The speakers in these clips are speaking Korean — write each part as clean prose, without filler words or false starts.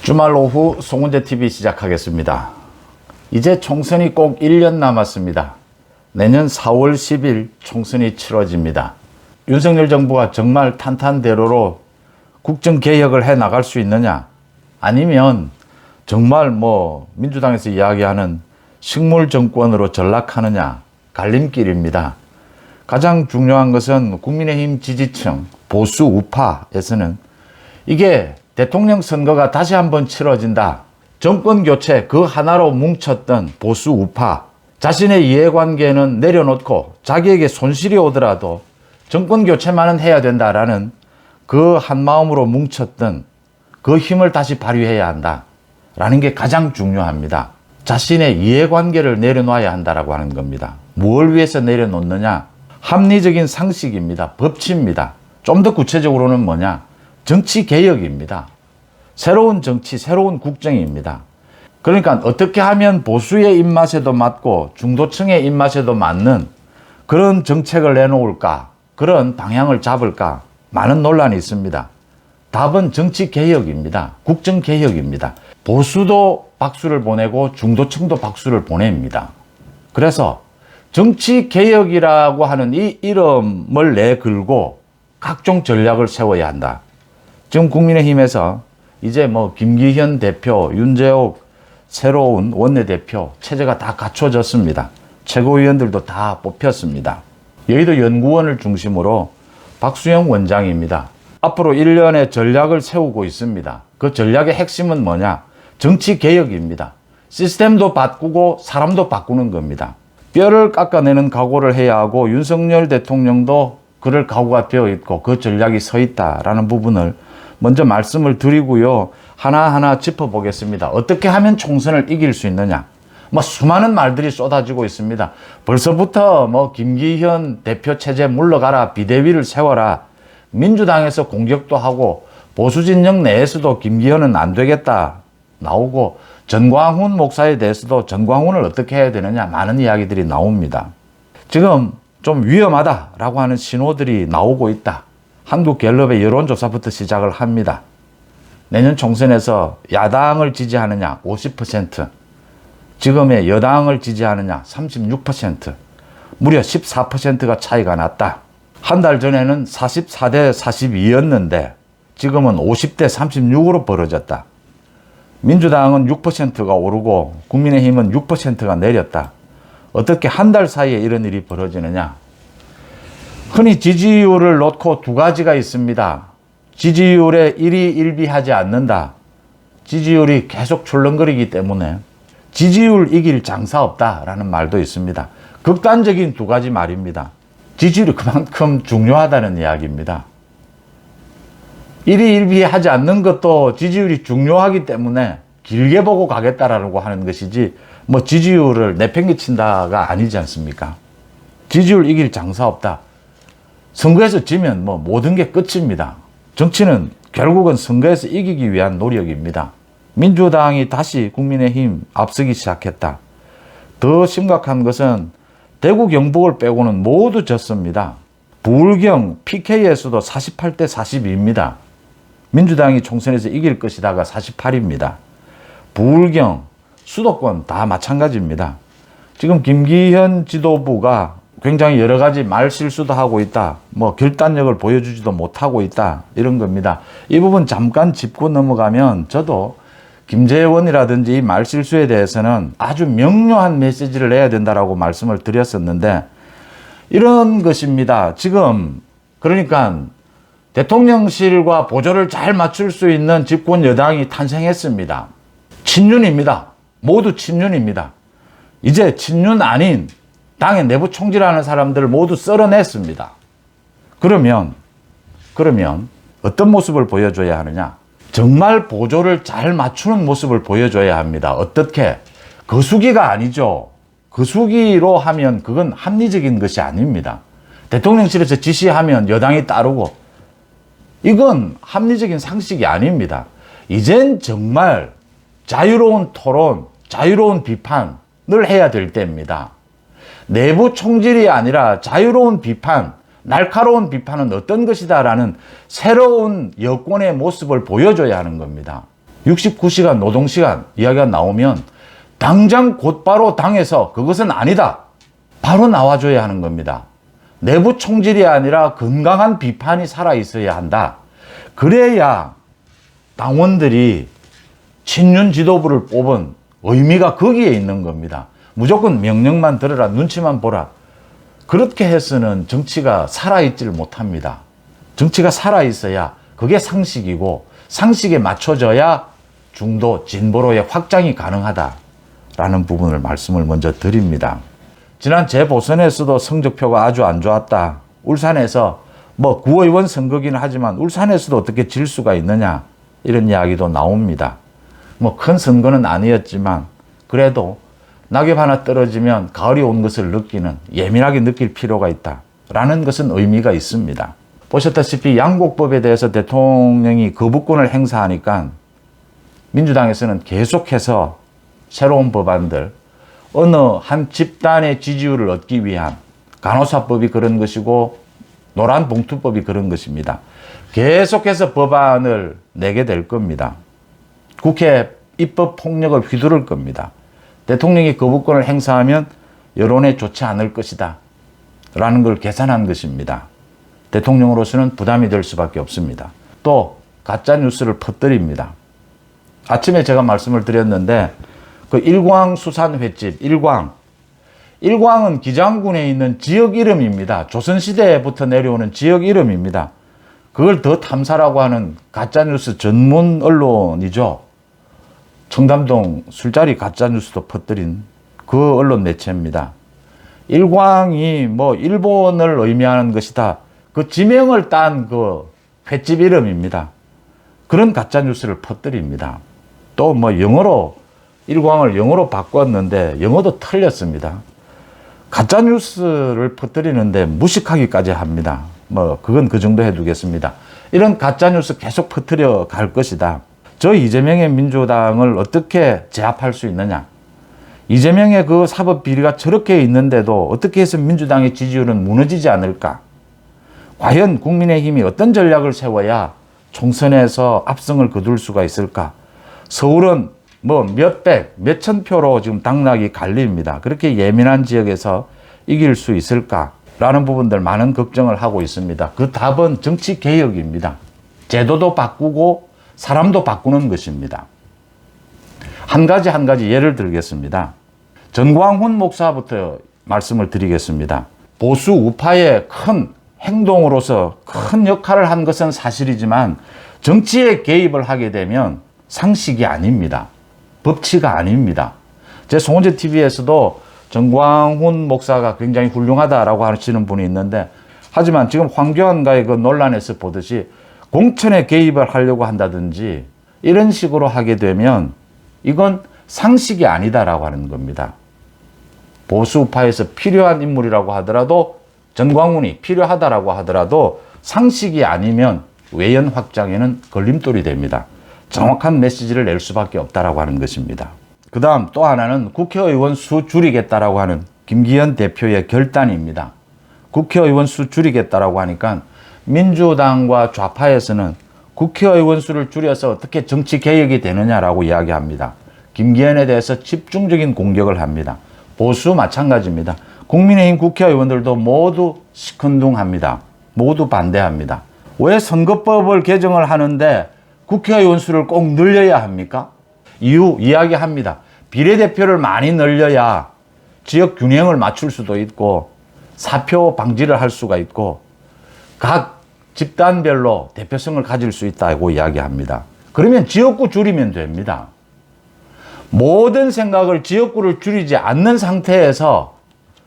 주말 오후 송은재TV 시작하겠습니다. 이제 총선이 꼭 1년 남았습니다. 내년 4월 10일 총선이 치러집니다. 윤석열 정부가 정말 탄탄대로로 국정개혁을 해 나갈 수 있느냐, 아니면 정말 민주당에서 이야기하는 식물정권으로 전락하느냐, 갈림길입니다. 가장 중요한 것은 국민의힘 지지층 보수 우파에서는 이게 대통령 선거가 다시 한번 치러진다, 정권 교체 그 하나로 뭉쳤던 보수 우파, 자신의 이해관계는 내려놓고 자기에게 손실이 오더라도 정권 교체만은 해야 된다라는 그 한마음으로 뭉쳤던 그 힘을 다시 발휘해야 한다라는 게 가장 중요합니다. 자신의 이해관계를 내려놔야 한다라고 하는 겁니다. 뭘 위해서 내려놓느냐? 합리적인 상식입니다. 법치입니다. 좀 더 구체적으로는 뭐냐? 정치개혁입니다. 새로운 정치, 새로운 국정입니다. 그러니까 어떻게 하면 보수의 입맛에도 맞고 중도층의 입맛에도 맞는 그런 정책을 내놓을까, 그런 방향을 잡을까, 많은 논란이 있습니다. 답은 정치개혁입니다. 국정개혁입니다. 보수도 박수를 보내고 중도층도 박수를 보냅니다. 그래서 정치개혁이라고 하는 이 이름을 내걸고 각종 전략을 세워야 한다. 지금 국민의힘에서 이제 김기현 대표, 윤재옥 새로운 원내대표 체제가 다 갖춰졌습니다. 최고위원들도 다 뽑혔습니다. 여의도 연구원을 중심으로 박수영 원장입니다. 앞으로 1년의 전략을 세우고 있습니다. 그 전략의 핵심은 뭐냐? 정치개혁입니다. 시스템도 바꾸고 사람도 바꾸는 겁니다. 뼈를 깎아내는 각오를 해야 하고, 윤석열 대통령도 그럴 각오가 되어 있고 그 전략이 서 있다라는 부분을 먼저 말씀을 드리고요. 하나하나 짚어보겠습니다. 어떻게 하면 총선을 이길 수 있느냐? 수많은 말들이 쏟아지고 있습니다. 벌써부터 김기현 대표 체제 물러가라, 비대위를 세워라, 민주당에서 공격도 하고 보수 진영 내에서도 김기현은 안 되겠다 나오고, 전광훈 목사에 대해서도 전광훈을 어떻게 해야 되느냐, 많은 이야기들이 나옵니다. 지금 좀 위험하다라고 하는 신호들이 나오고 있다. 한국갤럽의 여론조사부터 시작을 합니다. 내년 총선에서 야당을 지지하느냐 50%, 지금의 여당을 지지하느냐 36%, 무려 14%가 차이가 났다. 한 달 전에는 44대 42였는데 지금은 50대 36으로 벌어졌다. 민주당은 6%가 오르고 국민의힘은 6%가 내렸다. 어떻게 한 달 사이에 이런 일이 벌어지느냐? 흔히 지지율을 놓고 두 가지가 있습니다. 지지율에 일희일비하지 않는다. 지지율이 계속 출렁거리기 때문에 지지율 이길 장사 없다라는 말도 있습니다. 극단적인 두 가지 말입니다. 지지율이 그만큼 중요하다는 이야기입니다. 일희일비하지 않는 것도 지지율이 중요하기 때문에 길게 보고 가겠다라고 하는 것이지, 지지율을 내팽개친다가 아니지 않습니까? 지지율 이길 장사 없다. 선거에서 지면 모든 게 끝입니다. 정치는 결국은 선거에서 이기기 위한 노력입니다. 민주당이 다시 국민의힘 앞서기 시작했다. 더 심각한 것은 대구 경북을 빼고는 모두 졌습니다. 부울경 PK에서도 48대 42입니다. 민주당이 총선에서 이길 것이다가 48입니다. 부울경, 수도권 다 마찬가지입니다. 지금 김기현 지도부가 굉장히 여러 가지 말 실수도 하고 있다, 결단력을 보여주지도 못하고 있다, 이런 겁니다. 이 부분 잠깐 짚고 넘어가면, 저도 김재원이라든지 이 말 실수에 대해서는 아주 명료한 메시지를 내야 된다라고 말씀을 드렸었는데, 이런 것입니다. 지금 그러니까 대통령실과 보조를 잘 맞출 수 있는 집권 여당이 탄생했습니다. 친윤입니다. 모두 친윤입니다. 이제 친윤 아닌 당의 내부 총질하는 사람들을 모두 썰어냈습니다. 그러면 어떤 모습을 보여줘야 하느냐? 정말 보조를 잘 맞추는 모습을 보여줘야 합니다. 어떻게? 거수기가 아니죠. 거수기로 하면 그건 합리적인 것이 아닙니다. 대통령실에서 지시하면 여당이 따르고, 이건 합리적인 상식이 아닙니다. 이젠 정말 자유로운 토론, 자유로운 비판을 해야 될 때입니다. 내부 총질이 아니라 자유로운 비판, 날카로운 비판은 어떤 것이다라는 새로운 여권의 모습을 보여줘야 하는 겁니다. 69시간 노동시간 이야기가 나오면 당장 곧바로 당에서 그것은 아니다. 바로 나와줘야 하는 겁니다. 내부 총질이 아니라 건강한 비판이 살아있어야 한다. 그래야 당원들이 친윤 지도부를 뽑은 의미가 거기에 있는 겁니다. 무조건 명령만 들어라, 눈치만 보라. 그렇게 해서는 정치가 살아있지를 못합니다. 정치가 살아있어야 그게 상식이고 상식에 맞춰져야 중도 진보로의 확장이 가능하다라는 부분을 말씀을 먼저 드립니다. 지난 재보선에서도 성적표가 아주 안 좋았다. 울산에서 뭐 구의원 선거기는 하지만 울산에서도 어떻게 질 수가 있느냐 이런 이야기도 나옵니다. 뭐 큰 선거는 아니었지만 그래도 낙엽 하나 떨어지면 가을이 온 것을 느끼는 예민하게 느낄 필요가 있다라는 것은 의미가 있습니다. 보셨다시피 양곡법에 대해서 대통령이 거부권을 행사하니까 민주당에서는 계속해서 새로운 법안들 어느 한 집단의 지지율을 얻기 위한 간호사법이 그런 것이고 노란봉투법이 그런 것입니다. 계속해서 법안을 내게 될 겁니다. 국회 입법 폭력을 휘두를 겁니다. 대통령이 거부권을 행사하면 여론에 좋지 않을 것이다 라는 걸 계산한 것입니다. 대통령으로서는 부담이 될 수밖에 없습니다. 또 가짜뉴스를 퍼뜨립니다. 아침에 제가 말씀을 드렸는데 그 일광 수산 횟집 일광은 기장군에 있는 지역 이름입니다. 조선시대부터 내려오는 지역 이름입니다. 그걸 더 탐사라고 하는 가짜뉴스 전문 언론이죠. 청담동 술자리 가짜뉴스도 퍼뜨린 그 언론 매체입니다. 일광이 뭐 일본을 의미하는 것이다. 그 지명을 딴 그 횟집 이름입니다. 그런 가짜뉴스를 퍼뜨립니다. 또 뭐 영어로 일광을 영어로 바꿨는데 영어도 틀렸습니다. 가짜뉴스를 퍼뜨리는데 무식하기까지 합니다. 뭐 그건 그 정도 해두겠습니다. 이런 가짜뉴스 계속 퍼뜨려 갈 것이다. 저 이재명의 민주당을 어떻게 제압할 수 있느냐. 이재명의 그 사법 비리가 저렇게 있는데도 어떻게 해서 민주당의 지지율은 무너지지 않을까. 과연 국민의힘이 어떤 전략을 세워야 총선에서 압승을 거둘 수가 있을까. 서울은 뭐 몇백, 몇천 표로 지금 당락이 갈립니다. 그렇게 예민한 지역에서 이길 수 있을까라는 부분들 많은 걱정을 하고 있습니다. 그 답은 정치 개혁입니다. 제도도 바꾸고 사람도 바꾸는 것입니다. 한 가지 예를 들겠습니다. 전광훈 목사부터 말씀을 드리겠습니다. 보수 우파의 큰 행동으로서 큰 역할을 한 것은 사실이지만 정치에 개입을 하게 되면 상식이 아닙니다. 법치가 아닙니다. 제 송원재 TV에서도 전광훈 목사가 굉장히 훌륭하다라고 하시는 분이 있는데 하지만 지금 황교안과의 그 논란에서 보듯이 공천에 개입을 하려고 한다든지 이런 식으로 하게 되면 이건 상식이 아니다라고 하는 겁니다. 보수파에서 필요한 인물이라고 하더라도 전광훈이 필요하다라고 하더라도 상식이 아니면 외연 확장에는 걸림돌이 됩니다. 정확한 메시지를 낼 수밖에 없다라고 하는 것입니다. 그 다음 또 하나는 국회의원 수 줄이겠다라고 하는 김기현 대표의 결단입니다. 국회의원 수 줄이겠다라고 하니까 민주당과 좌파에서는 국회의원 수를 줄여서 어떻게 정치 개혁이 되느냐라고 이야기합니다. 김기현에 대해서 집중적인 공격을 합니다. 보수 마찬가지입니다. 국민의힘 국회의원들도 모두 시큰둥합니다. 모두 반대합니다. 왜 선거법을 개정을 하는데 국회의원 수를 꼭 늘려야 합니까? 이유 이야기합니다. 비례대표를 많이 늘려야 지역 균형을 맞출 수도 있고 사표 방지를 할 수가 있고 각 집단별로 대표성을 가질 수 있다고 이야기합니다. 그러면 지역구 줄이면 됩니다. 모든 생각을 지역구를 줄이지 않는 상태에서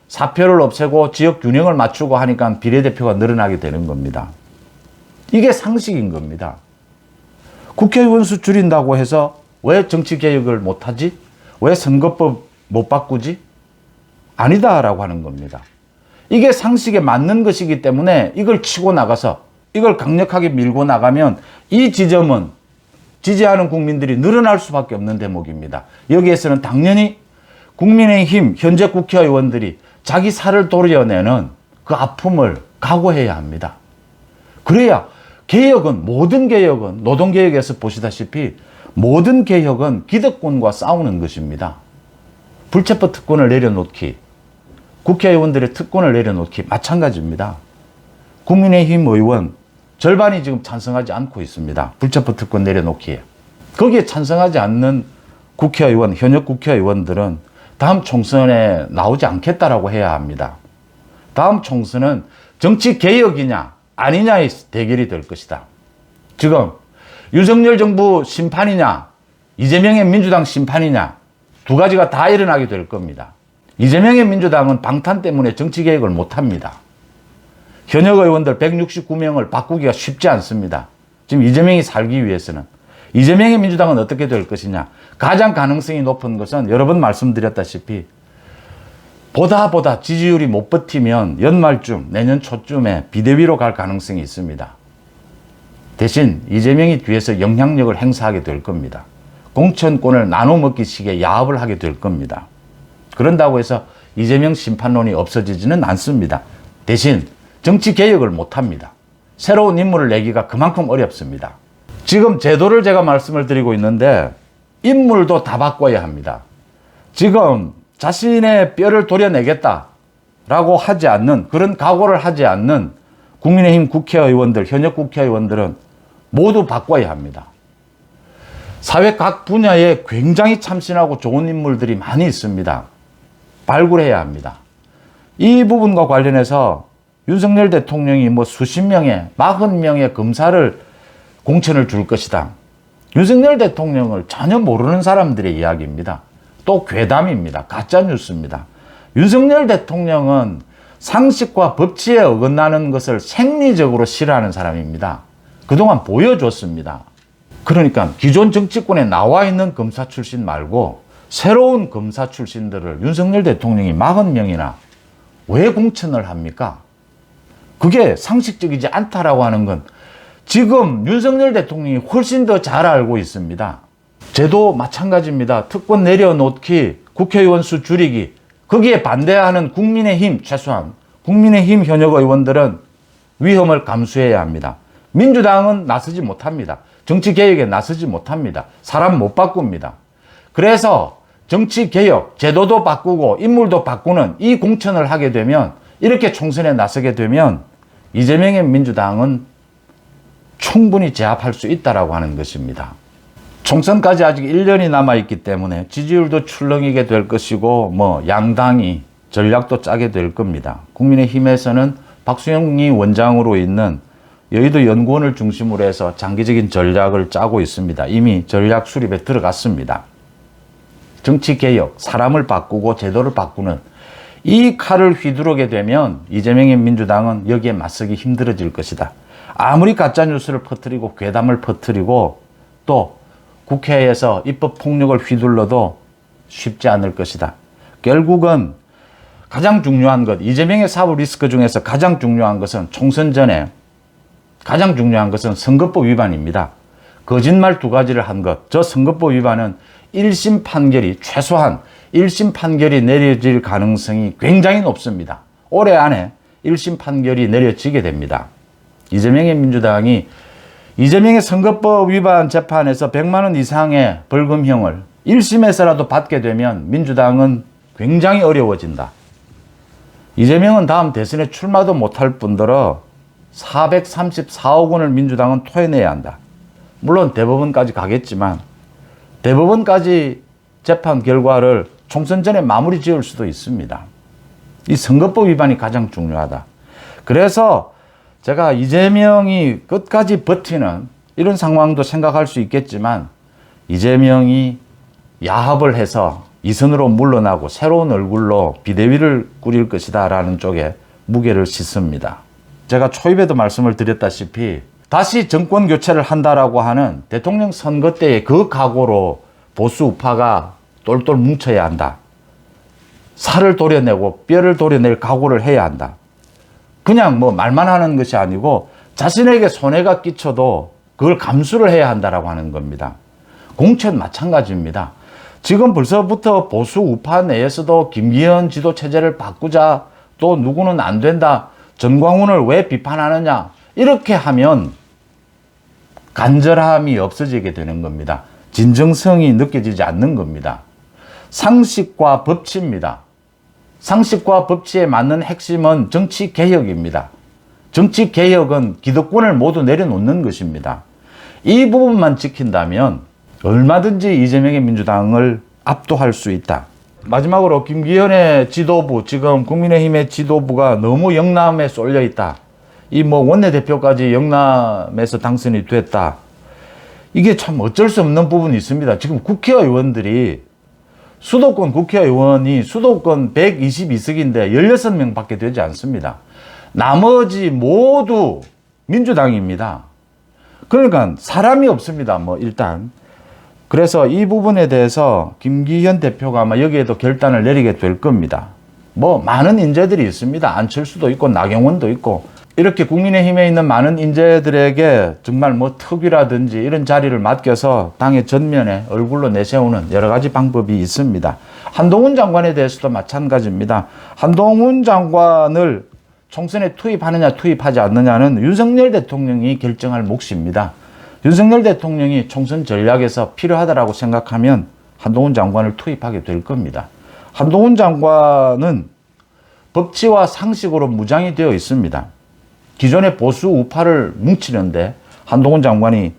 사표를 없애고 지역 균형을 맞추고 하니까 비례대표가 늘어나게 되는 겁니다. 이게 상식인 겁니다. 국회의원 수 줄인다고 해서 왜 정치개혁을 못하지? 왜 선거법 못 바꾸지? 아니다라고 하는 겁니다. 이게 상식에 맞는 것이기 때문에 이걸 치고 나가서 이걸 강력하게 밀고 나가면 이 지점은 지지하는 국민들이 늘어날 수밖에 없는 대목입니다. 여기에서는 당연히 국민의힘 현재 국회의원들이 자기 살을 도려내는 그 아픔을 각오해야 합니다. 그래야 개혁은 모든 개혁은 노동개혁에서 보시다시피 모든 개혁은 기득권과 싸우는 것입니다. 불체포 특권을 내려놓기, 국회의원들의 특권을 내려놓기 마찬가지입니다. 국민의힘 의원 절반이 지금 찬성하지 않고 있습니다. 불체포 특권 내려놓기에. 거기에 찬성하지 않는 국회의원, 현역 국회의원들은 다음 총선에 나오지 않겠다라고 해야 합니다. 다음 총선은 정치 개혁이냐 아니냐의 대결이 될 것이다. 지금 윤석열 정부 심판이냐 이재명의 민주당 심판이냐 두 가지가 다 일어나게 될 겁니다. 이재명의 민주당은 방탄 때문에 정치 개혁을 못합니다. 현역 의원들 169명을 바꾸기가 쉽지 않습니다. 지금 이재명이 살기 위해서는. 이재명의 민주당은 어떻게 될 것이냐. 가장 가능성이 높은 것은 여러 번 말씀드렸다시피 보다 지지율이 못 버티면 연말쯤 내년 초쯤에 비대위로 갈 가능성이 있습니다. 대신 이재명이 뒤에서 영향력을 행사하게 될 겁니다. 공천권을 나눠 먹기식의 야합을 하게 될 겁니다. 그런다고 해서 이재명 심판론이 없어지지는 않습니다. 대신 정치 개혁을 못합니다. 새로운 인물을 내기가 그만큼 어렵습니다. 지금 제도를 제가 말씀을 드리고 있는데 인물도 다 바꿔야 합니다. 지금 자신의 뼈를 도려내겠다라고 하지 않는, 그런 각오를 하지 않는 국민의힘 국회의원들, 현역 국회의원들은 모두 바꿔야 합니다. 사회 각 분야에 굉장히 참신하고 좋은 인물들이 많이 있습니다. 발굴해야 합니다. 이 부분과 관련해서 윤석열 대통령이 수십 명의, 40명의 검사를 공천을 줄 것이다. 윤석열 대통령을 전혀 모르는 사람들의 이야기입니다. 또 괴담입니다. 가짜뉴스입니다. 윤석열 대통령은 상식과 법치에 어긋나는 것을 생리적으로 싫어하는 사람입니다. 그동안 보여줬습니다. 그러니까 기존 정치권에 나와 있는 검사 출신 말고 새로운 검사 출신들을 윤석열 대통령이 40명이나 왜 공천을 합니까? 그게 상식적이지 않다라고 하는 건 지금 윤석열 대통령이 훨씬 더 잘 알고 있습니다. 제도 마찬가지입니다. 특권 내려놓기, 국회의원 수 줄이기, 거기에 반대하는 국민의힘, 최소한 국민의힘 현역 의원들은 위험을 감수해야 합니다. 민주당은 나서지 못합니다. 정치개혁에 나서지 못합니다. 사람 못 바꿉니다. 그래서 정치개혁, 제도도 바꾸고 인물도 바꾸는 이 공천을 하게 되면, 이렇게 총선에 나서게 되면 이재명의 민주당은 충분히 제압할 수 있다라고 하는 것입니다. 총선까지 아직 1년이 남아있기 때문에 지지율도 출렁이게 될 것이고 양당이 전략도 짜게 될 겁니다. 국민의힘에서는 박수영이 원장으로 있는 여의도 연구원을 중심으로 해서 장기적인 전략을 짜고 있습니다. 이미 전략 수립에 들어갔습니다. 정치개혁, 사람을 바꾸고 제도를 바꾸는 이 칼을 휘두르게 되면 이재명의 민주당은 여기에 맞서기 힘들어질 것이다. 아무리 가짜뉴스를 퍼뜨리고 괴담을 퍼뜨리고 또 국회에서 입법폭력을 휘둘러도 쉽지 않을 것이다. 결국은 가장 중요한 것, 이재명의 사법 리스크 중에서 가장 중요한 것은 총선 전에 가장 중요한 것은 선거법 위반입니다. 거짓말 2가지를 한 것. 저 선거법 위반은 1심 판결이, 최소한 1심 판결이 내려질 가능성이 굉장히 높습니다. 올해 안에 1심 판결이 내려지게 됩니다. 이재명의 민주당이 이재명의 선거법 위반 재판에서 100만 원 이상의 벌금형을 1심에서라도 받게 되면 민주당은 굉장히 어려워진다. 이재명은 다음 대선에 출마도 못할 뿐더러 434억 원을 민주당은 토해내야 한다. 물론 대법원까지 가겠지만 대법원까지 재판 결과를 총선 전에 마무리 지을 수도 있습니다. 이 선거법 위반이 가장 중요하다. 그래서 제가 이재명이 끝까지 버티는 이런 상황도 생각할 수 있겠지만 이재명이 야합을 해서 2선으로 물러나고 새로운 얼굴로 비대위를 꾸릴 것이다 라는 쪽에 무게를 싣습니다. 제가 초입에도 말씀을 드렸다시피 다시 정권 교체를 한다라고 하는 대통령 선거 때의 그 각오로 보수 우파가 똘똘 뭉쳐야 한다. 살을 도려내고 뼈를 도려낼 각오를 해야 한다. 그냥 말만 하는 것이 아니고 자신에게 손해가 끼쳐도 그걸 감수를 해야 한다라고 하는 겁니다. 공천 마찬가지입니다. 지금 벌써부터 보수 우파 내에서도 김기현 지도 체제를 바꾸자, 또 누구는 안 된다, 전광훈을 왜 비판하느냐, 이렇게 하면 간절함이 없어지게 되는 겁니다. 진정성이 느껴지지 않는 겁니다. 상식과 법치입니다. 상식과 법치에 맞는 핵심은 정치개혁입니다. 정치개혁은 기득권을 모두 내려놓는 것입니다. 이 부분만 지킨다면 얼마든지 이재명의 민주당을 압도할 수 있다. 마지막으로 김기현의 지도부, 지금 국민의힘의 지도부가 너무 영남에 쏠려 있다. 이 원내대표까지 영남에서 당선이 됐다. 이게 참 어쩔 수 없는 부분이 있습니다. 지금 국회의원들이 수도권 국회의원이 수도권 122석인데 16명밖에 되지 않습니다. 나머지 모두 민주당입니다. 그러니까 사람이 없습니다. 일단. 그래서 이 부분에 대해서 김기현 대표가 아마 여기에도 결단을 내리게 될 겁니다. 많은 인재들이 있습니다. 안철수도 있고 나경원도 있고 이렇게 국민의힘에 있는 많은 인재들에게 정말 특위라든지 이런 자리를 맡겨서 당의 전면에 얼굴로 내세우는 여러 가지 방법이 있습니다. 한동훈 장관에 대해서도 마찬가지입니다. 한동훈 장관을 총선에 투입하느냐 투입하지 않느냐는 윤석열 대통령이 결정할 몫입니다. 윤석열 대통령이 총선 전략에서 필요하다고 생각하면 한동훈 장관을 투입하게 될 겁니다. 한동훈 장관은 법치와 상식으로 무장이 되어 있습니다. 기존의 보수 우파를 뭉치는데 한동훈 장관이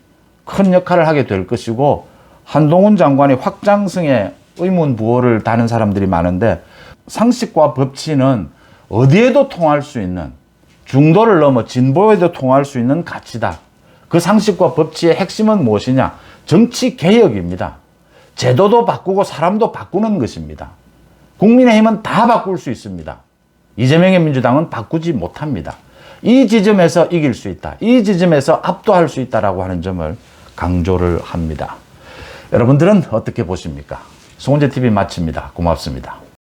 큰 역할을 하게 될 것이고 한동훈 장관이 확장성에 의문부호를 다는 사람들이 많은데 상식과 법치는 어디에도 통할 수 있는 중도를 넘어 진보에도 통할 수 있는 가치다. 그 상식과 법치의 핵심은 무엇이냐? 정치개혁입니다. 제도도 바꾸고 사람도 바꾸는 것입니다. 국민의힘은 다 바꿀 수 있습니다. 이재명의 민주당은 바꾸지 못합니다. 이 지점에서 이길 수 있다. 이 지점에서 압도할 수 있다라고 하는 점을 강조를 합니다. 여러분들은 어떻게 보십니까? 송은재TV 마칩니다. 고맙습니다.